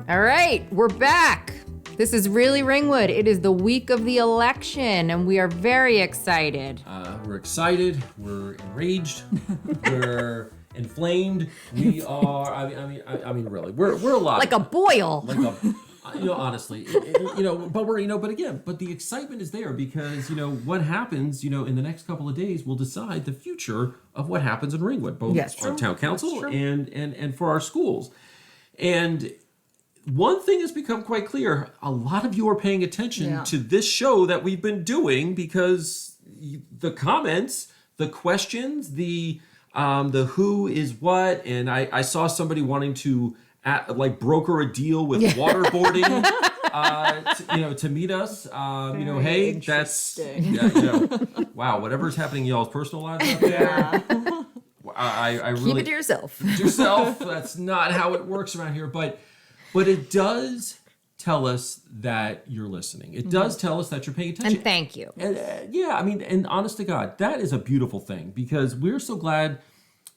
All right, we're back. This is Really Ringwood. It is the week of the election, and we are very excited. We're excited. We're enraged. We're inflamed. We are. I mean, really, we're a lot. Like a boil. Like a, honestly, but the excitement is there because what happens, in the next couple of days will decide the future of what happens in Ringwood, both on town council and for our schools. And one thing has become quite clear. A lot of you are paying attention to this show that we've been doing because the comments, the questions, the who is what, and I saw somebody wanting to broker a deal with waterboarding to meet us. Hey, that's wow, whatever's happening in y'all's personal lives out there. I really keep it to yourself. That's not how it works around here, but it does tell us that you're listening. It does tell us that you're paying attention. And thank you. And, and honest to God, that is a beautiful thing because we're so glad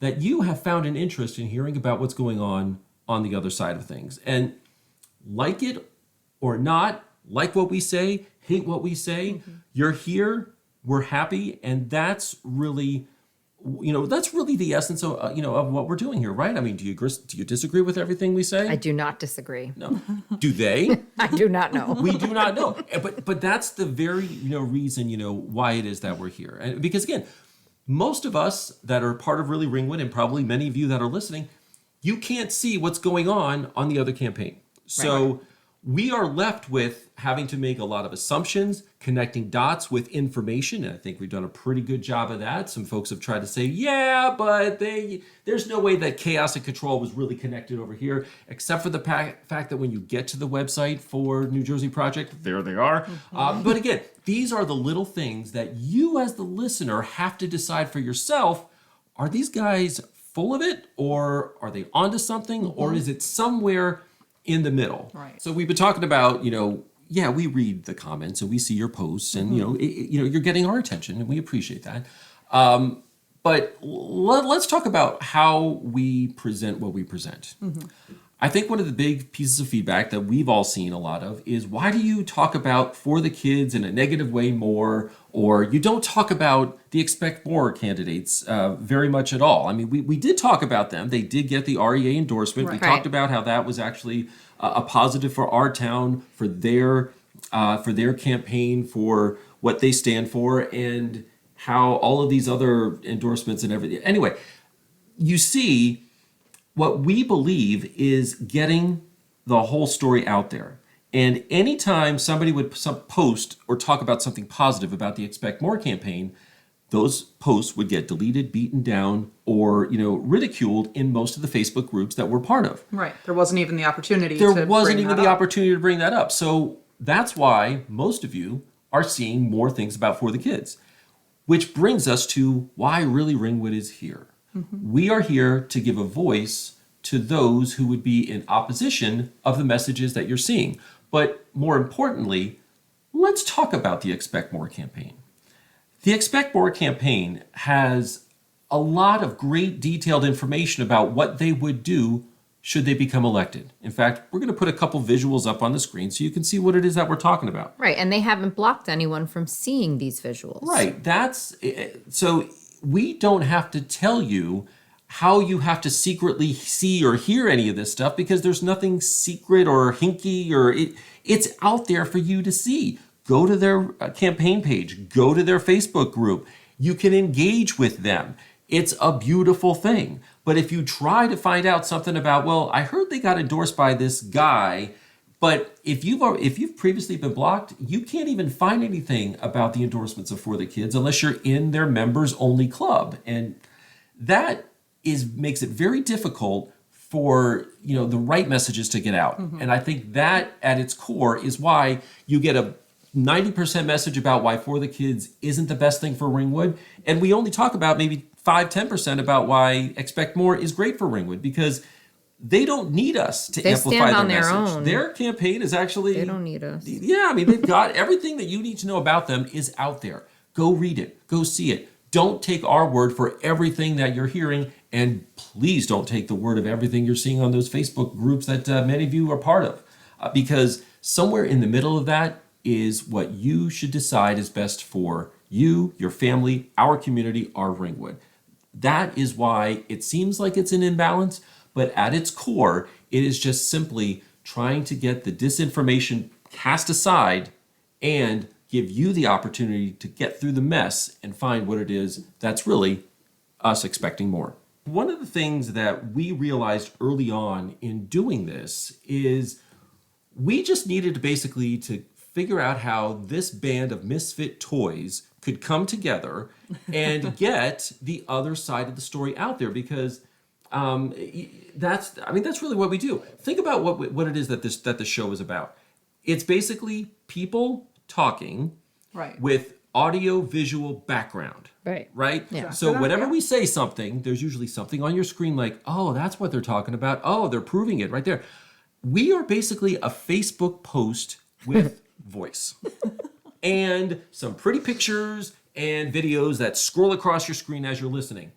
that you have found an interest in hearing about what's going on the other side of things. And like it or not, like what we say, hate what we say, you're here, we're happy, and that's really the essence of of what we're doing here, right? I mean, do you disagree with everything we say? I do not disagree. No. Do they? I do not know. We do not know. But that's the very reason why it is that we're here. And because again, most of us that are part of Really Ringwood, and probably many of you that are listening, you can't see what's going on the other campaign. So we are left with having to make a lot of assumptions, connecting dots with information, and I think we've done a pretty good job of that. Some folks have tried to say, but there's no way that chaos and control was really connected over here, except for the fact that when you get to the website for New Jersey Project, there they are. But again, these are the little things that you as the listener have to decide for yourself. Are these guys full of it, or are they onto something, or is it somewhere in the middle? Right. So we've been talking about, we read the comments and we see your posts, and you're getting our attention, and we appreciate that. But let's talk about how we present what we present. I think one of the big pieces of feedback that we've all seen a lot of is, why do you talk about For the Kids in a negative way more, or you don't talk about the Expect More candidates very much at all? I mean, we did talk about them. They did get the REA endorsement. We talked about how that was actually a positive for our town, for their campaign, for what they stand for, and how all of these other endorsements and everything. Anyway, you see, what we believe is getting the whole story out there. And anytime somebody would post or talk about something positive about the Expect More campaign, those posts would get deleted, beaten down, or ridiculed in most of the Facebook groups that we're part of. Right. There wasn't even the opportunity opportunity to bring that up. So that's why most of you are seeing more things about For the Kids, which brings us to why Really Ringwood is here. We are here to give a voice to those who would be in opposition of the messages that you're seeing. But more importantly, let's talk about the Expect More campaign. The Expect More campaign has a lot of great detailed information about what they would do should they become elected. In fact, we're going to put a couple visuals up on the screen so you can see what it is that we're talking about. Right, and they haven't blocked anyone from seeing these visuals. Right, so we don't have to tell you how you have to secretly see or hear any of this stuff, because there's nothing secret or hinky, or it's out there for you to see. Go to their campaign page, go to their Facebook group. You can engage with them. It's a beautiful thing. But if you try to find out something about, well, I heard they got endorsed by this guy, but if you've previously been blocked, you can't even find anything about the endorsements of For the Kids unless you're in their members only club. And that makes it very difficult for the right messages to get out. And I think that at its core is why you get a 90% message about why For the Kids isn't the best thing for Ringwood, and we only talk about maybe 5-10% about why Expect More is great for Ringwood, because they don't need us to amplify their message. Their campaign is actually... They don't need us. Yeah, I mean, they've got everything that you need to know about them is out there. Go read it. Go see it. Don't take our word for everything that you're hearing, and please don't take the word of everything you're seeing on those Facebook groups that many of you are part of, because somewhere in the middle of that is what you should decide is best for you, your family, our community, our Ringwood. That is why it seems like it's an imbalance, but at its core, it is just simply trying to get the disinformation cast aside and give you the opportunity to get through the mess and find what it is that's really us expecting more. One of the things that we realized early on in doing this is we just needed to basically to figure out how this band of misfit toys could come together and get the other side of the story out there, because that's really what we do. Think about what it is that the show is about. It's basically people talking Right. with audio visual background. Right? Yeah. So whenever we say something, there's usually something on your screen like, oh, that's what they're talking about. Oh, they're proving it right there. We are basically a Facebook post with voice and some pretty pictures and videos that scroll across your screen as you're listening.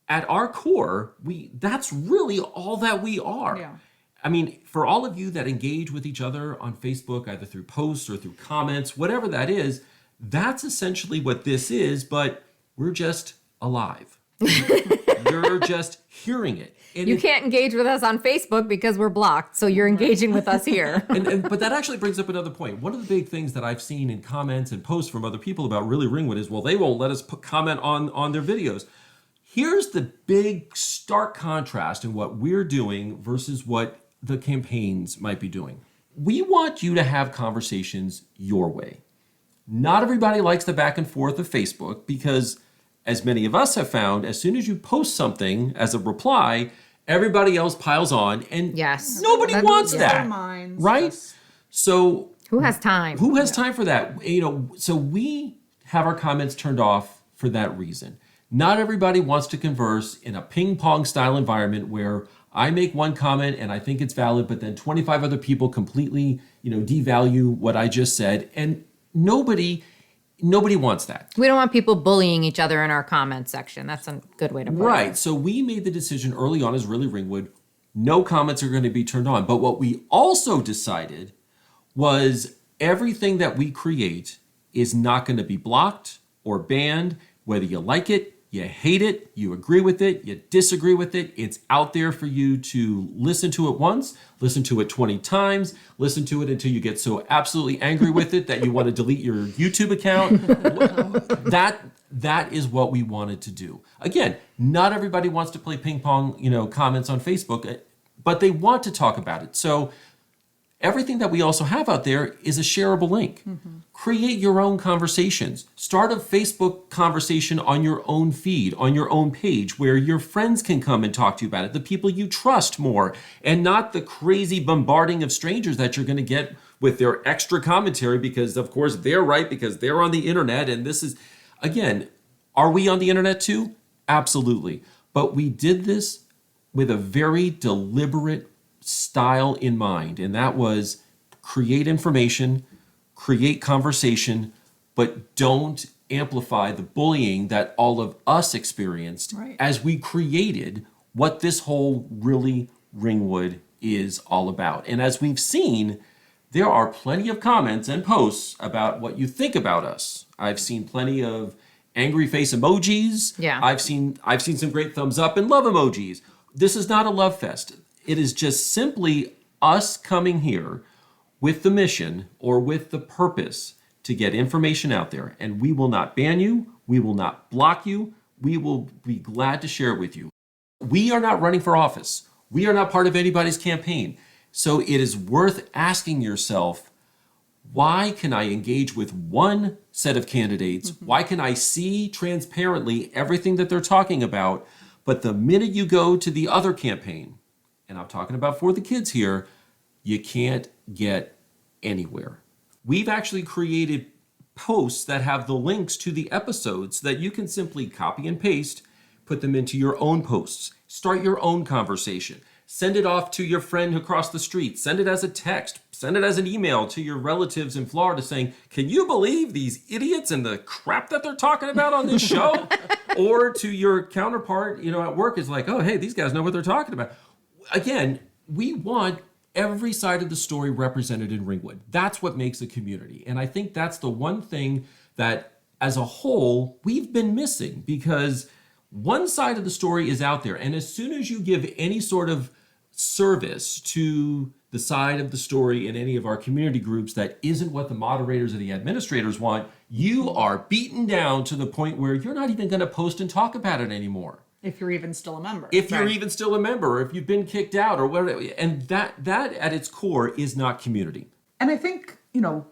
At our core, that's really all that we are. Yeah. I mean, for all of you that engage with each other on Facebook, either through posts or through comments, whatever that is, that's essentially what this is, but we're just alive. You're just hearing it. And You can't engage with us on Facebook because we're blocked, so you're engaging with us here. But that actually brings up another point. One of the big things that I've seen in comments and posts from other people about Really Ringwood is, well, they won't let us comment on their videos. Here's the big stark contrast in what we're doing versus what the campaigns might be doing. We want you to have conversations your way. Not everybody likes the back and forth of Facebook because, as many of us have found, as soon as you post something as a reply, everybody else piles on, and Yes. nobody wants that, Their minds right? just- So Who has time? who has time for that? So we have our comments turned off for that reason. Not everybody wants to converse in a ping pong style environment where I make one comment and I think it's valid, but then 25 other people completely, devalue what I just said, and nobody wants that. We don't want people bullying each other in our comment section. That's a good way to put it. Right. So we made the decision early on as Really Ringwood, no comments are going to be turned on. But what we also decided was everything that we create is not going to be blocked or banned, whether you like it, you hate it, you agree with it, you disagree with it. It's out there for you to listen to it once, listen to it 20 times, listen to it until you get so absolutely angry with it that you want to delete your YouTube account. That is what we wanted to do. Again, not everybody wants to play ping pong, comments on Facebook, but they want to talk about it. So everything that we also have out there is a shareable link. Mm-hmm. Create your own conversations. Start a Facebook conversation on your own feed, on your own page, where your friends can come and talk to you about it, the people you trust more, and not the crazy bombarding of strangers that you're going to get with their extra commentary because, of course, they're right because they're on the internet. And this is, again, are we on the internet too? Absolutely. But we did this with a very deliberate style in mind, and that was create information, create conversation, but don't amplify the bullying that all of us experienced as we created what this whole Really Ringwood is all about. And as we've seen, there are plenty of comments and posts about what you think about us. I've seen plenty of angry face emojis. Yeah. I've seen some great thumbs up and love emojis. This is not a love fest. It is just simply us coming here with the mission or with the purpose to get information out there. And we will not ban you. We will not block you. We will be glad to share it with you. We are not running for office. We are not part of anybody's campaign. So it is worth asking yourself, why can I engage with one set of candidates? Mm-hmm. Why can I see transparently everything that they're talking about? But the minute you go to the other campaign, and I'm talking about For the Kids here, you can't get anywhere. We've actually created posts that have the links to the episodes that you can simply copy and paste, put them into your own posts, start your own conversation. Send it off to your friend across the street. Send it as a text. Send it as an email to your relatives in Florida saying, can you believe these idiots and the crap that they're talking about on this show? Or to your counterpart, at work is like, oh, hey, these guys know what they're talking about. Again, we want every side of the story represented in Ringwood. That's what makes a community. And I think that's the one thing that, as a whole, we've been missing, because one side of the story is out there. And as soon as you give any sort of service to the side of the story in any of our community groups that isn't what the moderators or the administrators want, you are beaten down to the point where you're not even going to post and talk about it anymore. If you're even still a member. If you're even still a member, or if you've been kicked out or whatever. And that at its core is not community. And I think,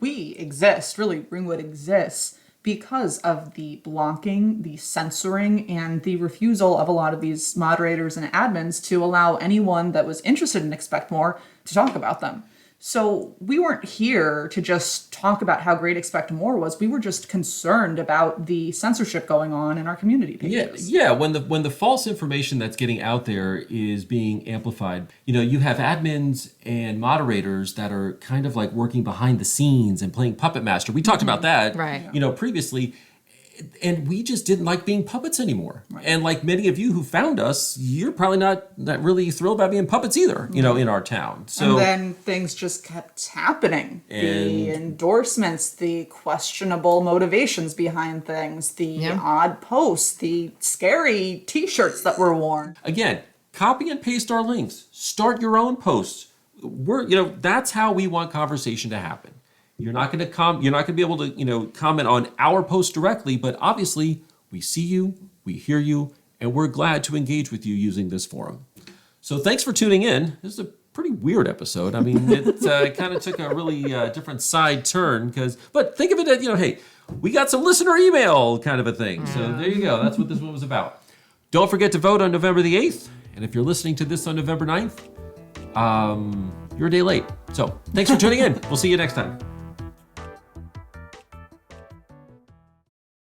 we exist, really, Ringwood exists because of the blocking, the censoring, and the refusal of a lot of these moderators and admins to allow anyone that was interested in Expect More to talk about them. So we weren't here to just talk about how great Expect More was. We were just concerned about the censorship going on in our community pages. Yeah. When the false information that's getting out there is being amplified, you have admins and moderators that are kind of like working behind the scenes and playing puppet master. We talked about that, right. Previously. And we just didn't like being puppets anymore. Right. And like many of you who found us, you're probably not really thrilled about being puppets either, in our town. So, and then things just kept happening. The endorsements, the questionable motivations behind things, the odd posts, the scary t-shirts that were worn. Again, copy and paste our links. Start your own posts. That's how we want conversation to happen. You're not going to be able to, comment on our post directly, but obviously we see you, we hear you, and we're glad to engage with you using this forum. So thanks for tuning in. This is a pretty weird episode. I mean, it kind of took a really different side turn but think of it as, hey, we got some listener email kind of a thing. So there you go. That's what this one was about. Don't forget to vote on November the 8th. And if you're listening to this on November 9th, you're a day late. So thanks for tuning in. We'll see you next time.